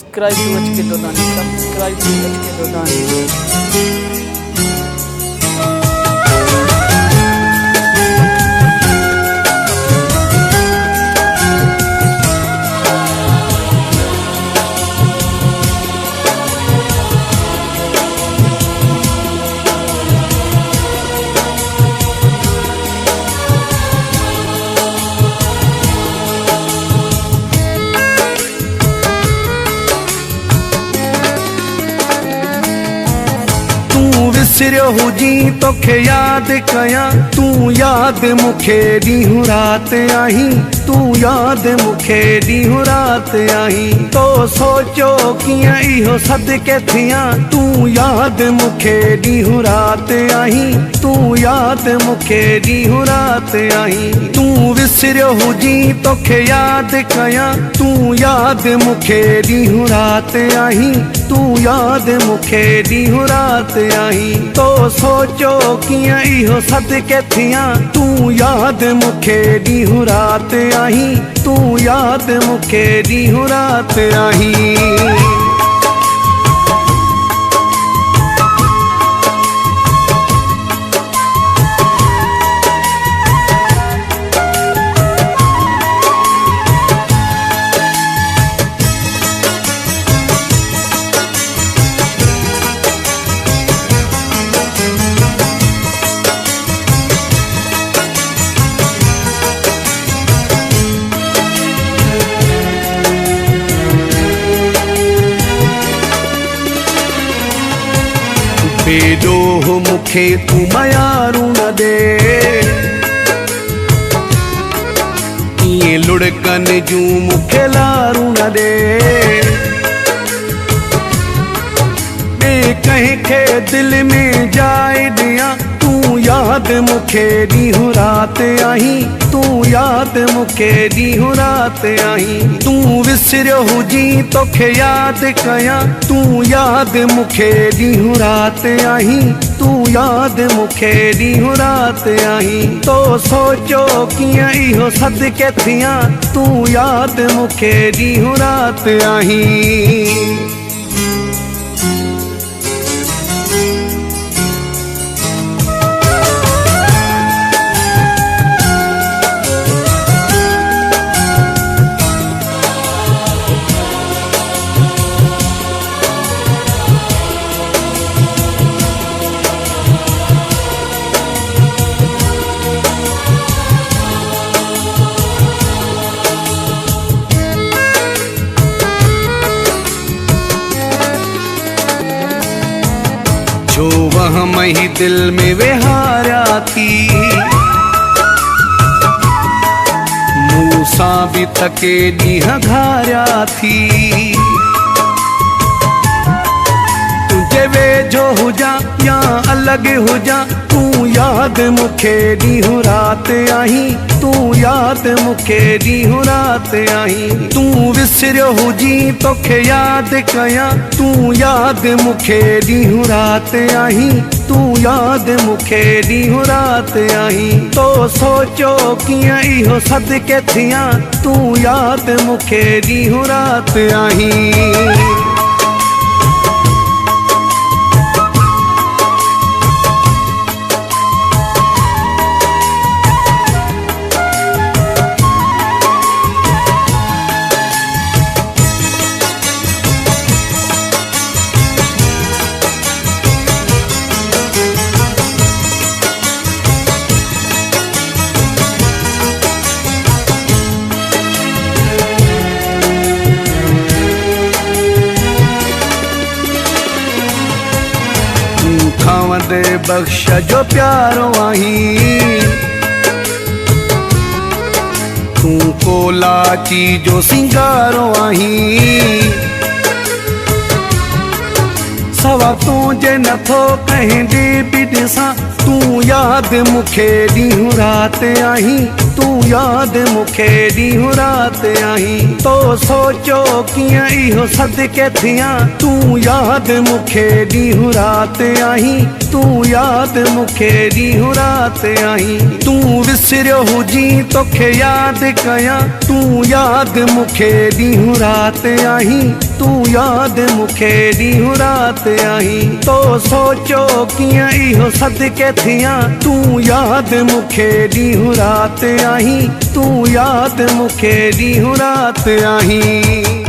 Subscribe to HK Dodani. Subscribe to HK Dodani. विसरियो हुजी तोखे याद कया तू याद मुखे ॾींहुं रात आहीं तू याद मुखे ॾींहुं रात आहीं तो सोचो कियां इहो सदके थियां तू याद मुखे ॾींहुं रात आहीं तू याद मुखे ॾींहुं रात आहीं तू विसरियो हुजी तोखे याद कया तू याद मुखे ॾींहुं रात आहीं तू याद मुखे ॾींहुं रात आहीं तो सोचो कियां इहो सदके थियां तू याद मुखे ॾींहुं रात आहीं तू याद मुखे ॾींहुं रात आहीं। बेडोह मुखे तू मयारू न दे इए लुड़कन जूं मुखे लारू न दे बे कंहिंखे दिल में जाए ॾियां तू याद मुखे ॾींहुं रात आहीं तू याद मुखे ॾींहुं रात आहीं तू विसरियो हुजी तोखे याद कया तू याद मुखे ॾींहुं रात आहीं तू याद मुखे ॾींहुं रात आहीं तो सोचो कियां इहो सदके थियां तू याद मुखे ॾींहुं रात आहीं। जो वहम ही दिल में विहारा थी मूसां भी तके ॾींहं घारिया थी तुझे वेझो हुजां या अलॻि हुजां तू याद मुखे ॾींहुं रात आहीं तू याद मुखे ॾींहुं रात आहीं तू विसरियो हुजी तोखे याद कया तू याद मुखे ॾींहुं रात आहीं तू याद मुखे ॾींहुं रात आहीं तो सोचो कियां इहो सदके थियां तू याद मुखे ॾींहुं रात आहीं। खावंदे बख्श जो प्यारो आहीं तू कोलाची जो सिंगारो आहीं सवा तुझे नथो कंहिं बि ॾिसां तू याद मुखे ॾींहुं रात आहीं तू याद मुखे ॾींहुं रात आहीं तो सोचो कियां इहो सदके थियां तू याद मुखे ॾींहुं रात आहीं तू याद मुखे ॾींहुं रात आहीं तू विसरियो हुजी तोखे याद कया तू याद मुखे ॾींहुं रात आहीं तू याद मुखे ॾींहुं राति आहीं। तो सोचो कीअं इहो सदके थियां, तूं याद मुखे ॾींहुं राति आहीं, तूं याद मुखे ॾींहुं राति आहीं।